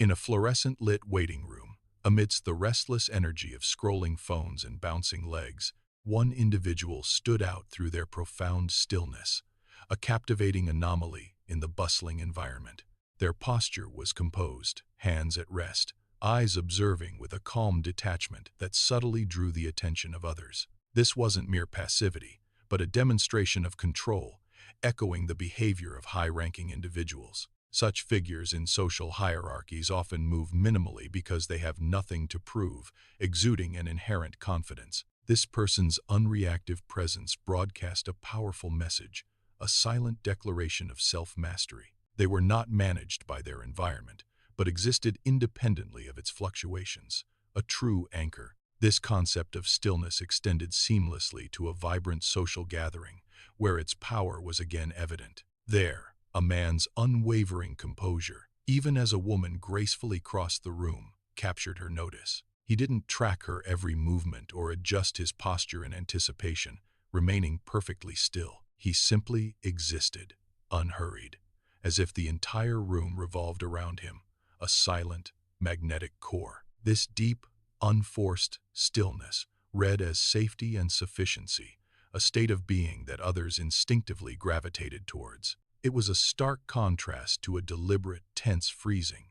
In a fluorescent-lit waiting room, amidst the restless energy of scrolling phones and bouncing legs, one individual stood out through their profound stillness, a captivating anomaly in the bustling environment. Their posture was composed, hands at rest, eyes observing with a calm detachment that subtly drew the attention of others. This wasn't mere passivity, but a demonstration of control, echoing the behavior of high-ranking individuals. Such figures in social hierarchies often move minimally because they have nothing to prove, exuding an inherent confidence. This person's unreactive presence broadcast a powerful message, a silent declaration of self-mastery. They were not managed by their environment, but existed independently of its fluctuations, a true anchor. This concept of stillness extended seamlessly to a vibrant social gathering, where its power was again evident. There, a man's unwavering composure, even as a woman gracefully crossed the room, captured her notice. He didn't track her every movement or adjust his posture in anticipation, remaining perfectly still. He simply existed, unhurried, as if the entire room revolved around him, a silent, magnetic core. This deep, unforced stillness read as safety and sufficiency, a state of being that others instinctively gravitated towards. It was a stark contrast to a deliberate, tense freezing,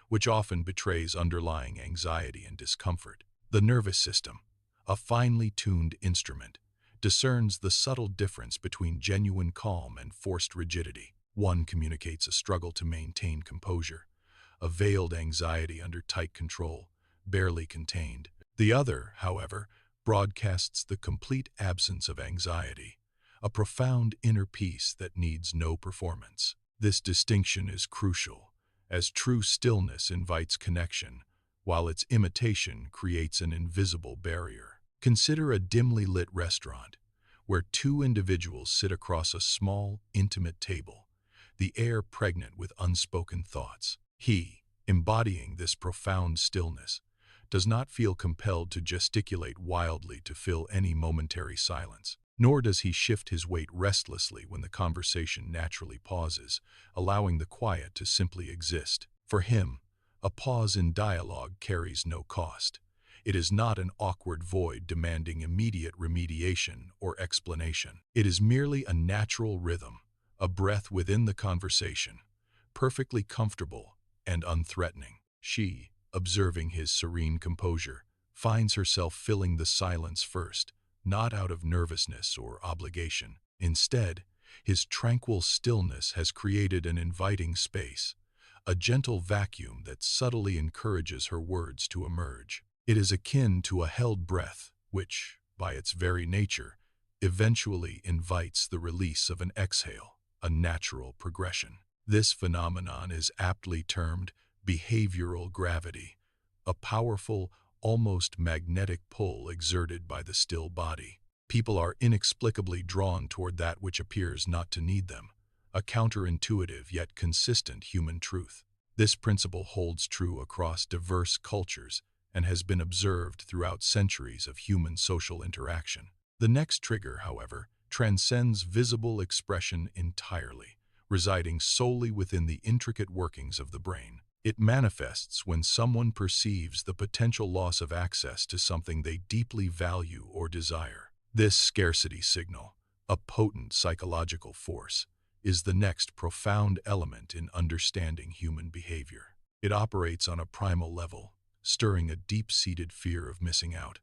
which often betrays underlying anxiety and discomfort. The nervous system, a finely tuned instrument, discerns the subtle difference between genuine calm and forced rigidity. One communicates a struggle to maintain composure, a veiled anxiety under tight control, barely contained. The other, however, broadcasts the complete absence of anxiety, a profound inner peace that needs no performance. This distinction is crucial, as true stillness invites connection, while its imitation creates an invisible barrier. Consider a dimly lit restaurant, where two individuals sit across a small, intimate table, the air pregnant with unspoken thoughts. He, embodying this profound stillness, does not feel compelled to gesticulate wildly to fill any momentary silence. Nor does he shift his weight restlessly when the conversation naturally pauses, allowing the quiet to simply exist. For him, a pause in dialogue carries no cost. It is not an awkward void demanding immediate remediation or explanation. It is merely a natural rhythm, a breath within the conversation, perfectly comfortable and unthreatening. She, observing his serene composure, finds herself filling the silence first, not out of nervousness or obligation. Instead, his tranquil stillness has created an inviting space, a gentle vacuum that subtly encourages her words to emerge. It is akin to a held breath, which, by its very nature, eventually invites the release of an exhale, a natural progression. This phenomenon is aptly termed behavioral gravity, a powerful, almost magnetic pull exerted by the still body. People are inexplicably drawn toward that which appears not to need them, a counterintuitive yet consistent human truth. This principle holds true across diverse cultures and has been observed throughout centuries of human social interaction. The next trigger, however, transcends visible expression entirely, residing solely within the intricate workings of the brain. It manifests when someone perceives the potential loss of access to something they deeply value or desire. This scarcity signal, a potent psychological force, is the next profound element in understanding human behavior. It operates on a primal level, stirring a deep-seated fear of missing out,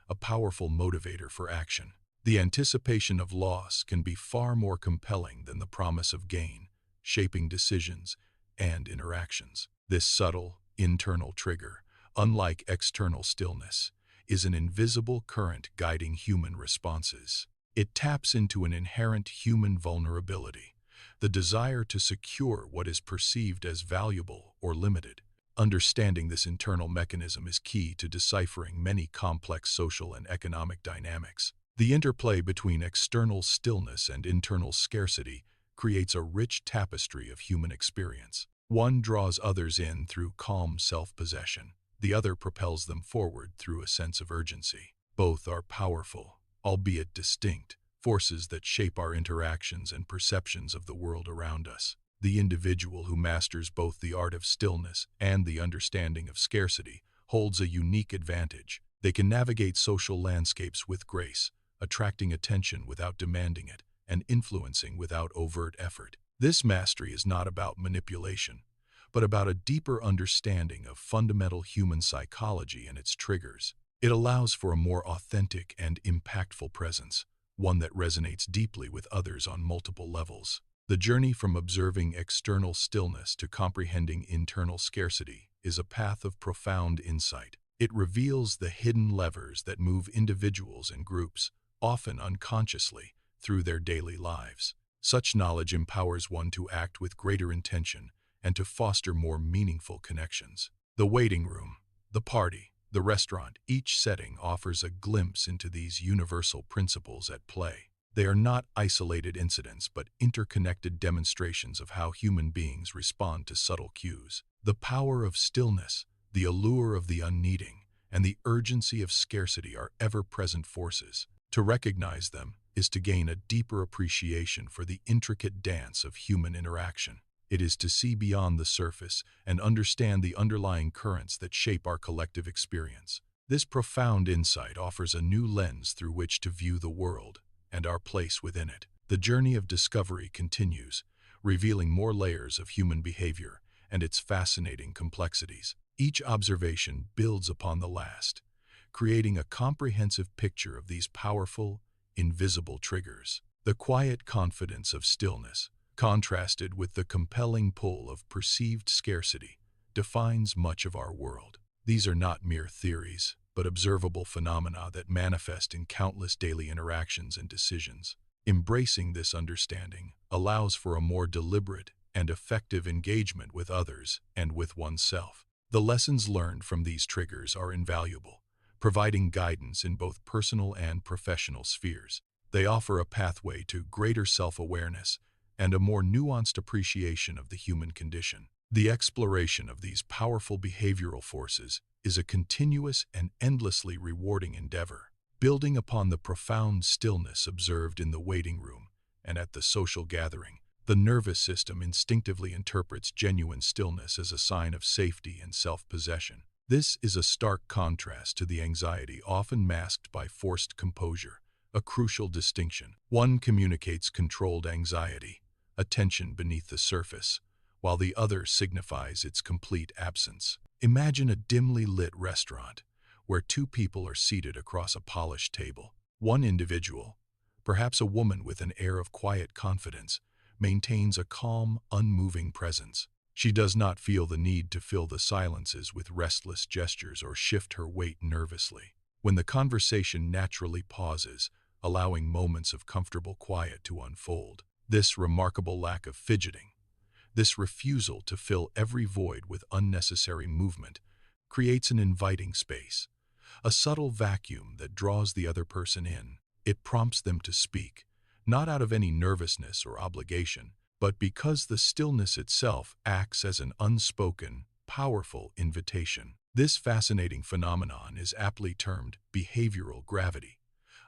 a powerful motivator for action. The anticipation of loss can be far more compelling than the promise of gain, shaping decisions and interactions. This subtle, internal trigger, unlike external stillness, is an invisible current guiding human responses. It taps into an inherent human vulnerability, the desire to secure what is perceived as valuable or limited. Understanding this internal mechanism is key to deciphering many complex social and economic dynamics. The interplay between external stillness and internal scarcity creates a rich tapestry of human experience. One draws others in through calm self-possession. The other propels them forward through a sense of urgency. Both are powerful, albeit distinct, forces that shape our interactions and perceptions of the world around us. The individual who masters both the art of stillness and the understanding of scarcity holds a unique advantage. They can navigate social landscapes with grace, attracting attention without demanding it, and influencing without overt effort. This mastery is not about manipulation, but about a deeper understanding of fundamental human psychology and its triggers. It allows for a more authentic and impactful presence, one that resonates deeply with others on multiple levels. The journey from observing external stillness to comprehending internal scarcity is a path of profound insight. It reveals the hidden levers that move individuals and groups, often unconsciously, through their daily lives. Such knowledge empowers one to act with greater intention and to foster more meaningful connections. The waiting room, the party, the restaurant, each setting offers a glimpse into these universal principles at play. They are not isolated incidents, but interconnected demonstrations of how human beings respond to subtle cues. The power of stillness, the allure of the unneeding, and the urgency of scarcity are ever-present forces. To recognize them is to gain a deeper appreciation for the intricate dance of human interaction. It is to see beyond the surface and understand the underlying currents that shape our collective experience. This profound insight offers a new lens through which to view the world and our place within it. The journey of discovery continues, revealing more layers of human behavior and its fascinating complexities. Each observation builds upon the last, creating a comprehensive picture of these powerful, invisible triggers. The quiet confidence of stillness, contrasted with the compelling pull of perceived scarcity, defines much of our world. These are not mere theories, but observable phenomena that manifest in countless daily interactions and decisions. Embracing this understanding allows for a more deliberate and effective engagement with others and with oneself. The lessons learned from these triggers are invaluable, providing guidance in both personal and professional spheres. They offer a pathway to greater self-awareness and a more nuanced appreciation of the human condition. The exploration of these powerful behavioral forces is a continuous and endlessly rewarding endeavor. Building upon the profound stillness observed in the waiting room and at the social gathering, the nervous system instinctively interprets genuine stillness as a sign of safety and self-possession. This is a stark contrast to the anxiety often masked by forced composure, a crucial distinction. One communicates controlled anxiety, a tension beneath the surface, while the other signifies its complete absence. Imagine a dimly lit restaurant where two people are seated across a polished table. One individual, perhaps a woman with an air of quiet confidence, maintains a calm, unmoving presence. She does not feel the need to fill the silences with restless gestures or shift her weight nervously. When the conversation naturally pauses, allowing moments of comfortable quiet to unfold, this remarkable lack of fidgeting, this refusal to fill every void with unnecessary movement, creates an inviting space, a subtle vacuum that draws the other person in. It prompts them to speak, not out of any nervousness or obligation, but because the stillness itself acts as an unspoken, powerful invitation. This fascinating phenomenon is aptly termed behavioral gravity,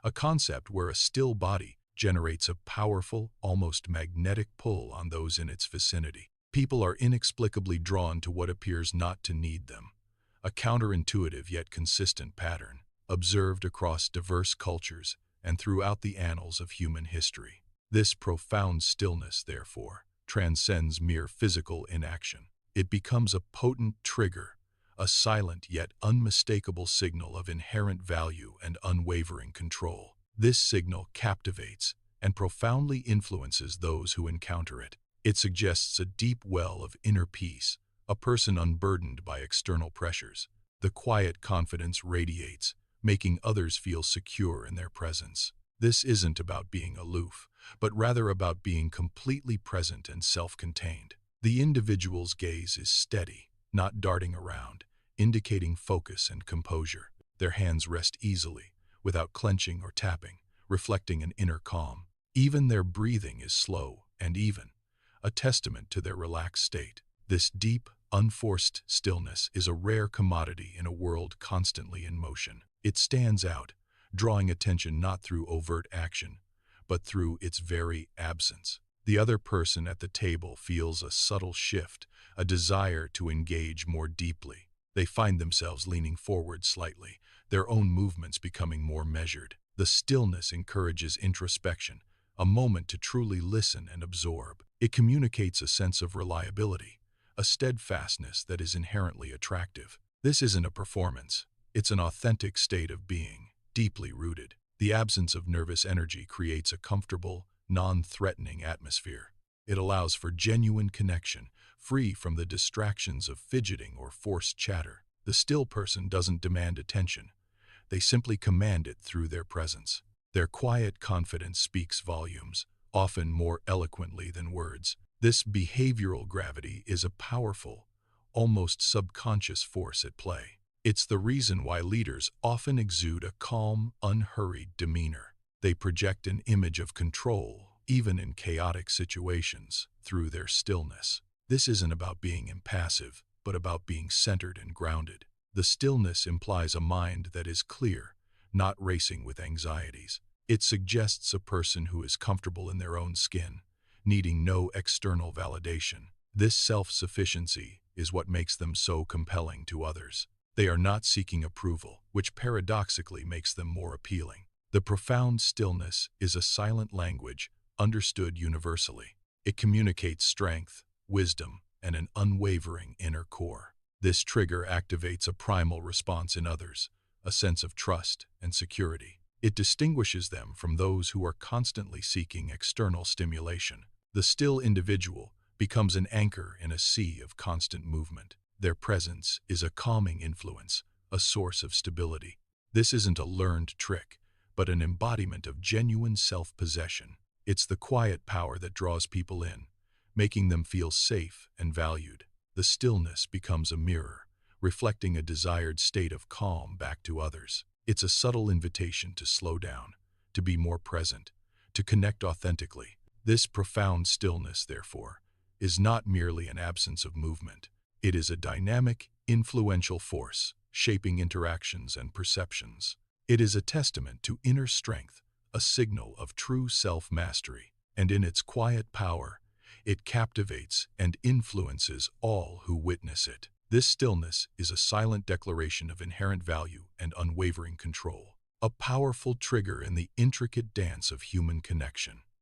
a concept where a still body generates a powerful, almost magnetic pull on those in its vicinity. People are inexplicably drawn to what appears not to need them, a counterintuitive yet consistent pattern, observed across diverse cultures and throughout the annals of human history. This profound stillness, therefore, transcends mere physical inaction. It becomes a potent trigger, a silent yet unmistakable signal of inherent value and unwavering control. This signal captivates and profoundly influences those who encounter it. It suggests a deep well of inner peace, a person unburdened by external pressures. The quiet confidence radiates, making others feel secure in their presence. This isn't about being aloof, but rather about being completely present and self-contained. The individual's gaze is steady, not darting around, indicating focus and composure. Their hands rest easily, without clenching or tapping, reflecting an inner calm. Even their breathing is slow and even, a testament to their relaxed state. This deep, unforced stillness is a rare commodity in a world constantly in motion. It stands out, drawing attention not through overt action, but through its very absence. The other person at the table feels a subtle shift, a desire to engage more deeply. They find themselves leaning forward slightly, their own movements becoming more measured. The stillness encourages introspection, a moment to truly listen and absorb. It communicates a sense of reliability, a steadfastness that is inherently attractive. This isn't a performance, it's an authentic state of being, deeply rooted. The absence of nervous energy creates a comfortable, non-threatening atmosphere. It allows for genuine connection, free from the distractions of fidgeting or forced chatter. The still person doesn't demand attention. They simply command it through their presence. Their quiet confidence speaks volumes, often more eloquently than words. This behavioral gravity is a powerful, almost subconscious force at play. It's the reason why leaders often exude a calm, unhurried demeanor. They project an image of control, even in chaotic situations, through their stillness. This isn't about being impassive, but about being centered and grounded. The stillness implies a mind that is clear, not racing with anxieties. It suggests a person who is comfortable in their own skin, needing no external validation. This self-sufficiency is what makes them so compelling to others. They are not seeking approval, which paradoxically makes them more appealing. The profound stillness is a silent language understood universally. It communicates strength, wisdom, and an unwavering inner core. This trigger activates a primal response in others, a sense of trust and security. It distinguishes them from those who are constantly seeking external stimulation. The still individual becomes an anchor in a sea of constant movement. Their presence is a calming influence, a source of stability. This isn't a learned trick, but an embodiment of genuine self-possession. It's the quiet power that draws people in, making them feel safe and valued. The stillness becomes a mirror, reflecting a desired state of calm back to others. It's a subtle invitation to slow down, to be more present, to connect authentically. This profound stillness, therefore, is not merely an absence of movement. It is a dynamic, influential force, shaping interactions and perceptions. It is a testament to inner strength, a signal of true self-mastery, and in its quiet power, it captivates and influences all who witness it. This stillness is a silent declaration of inherent value and unwavering control, a powerful trigger in the intricate dance of human connection.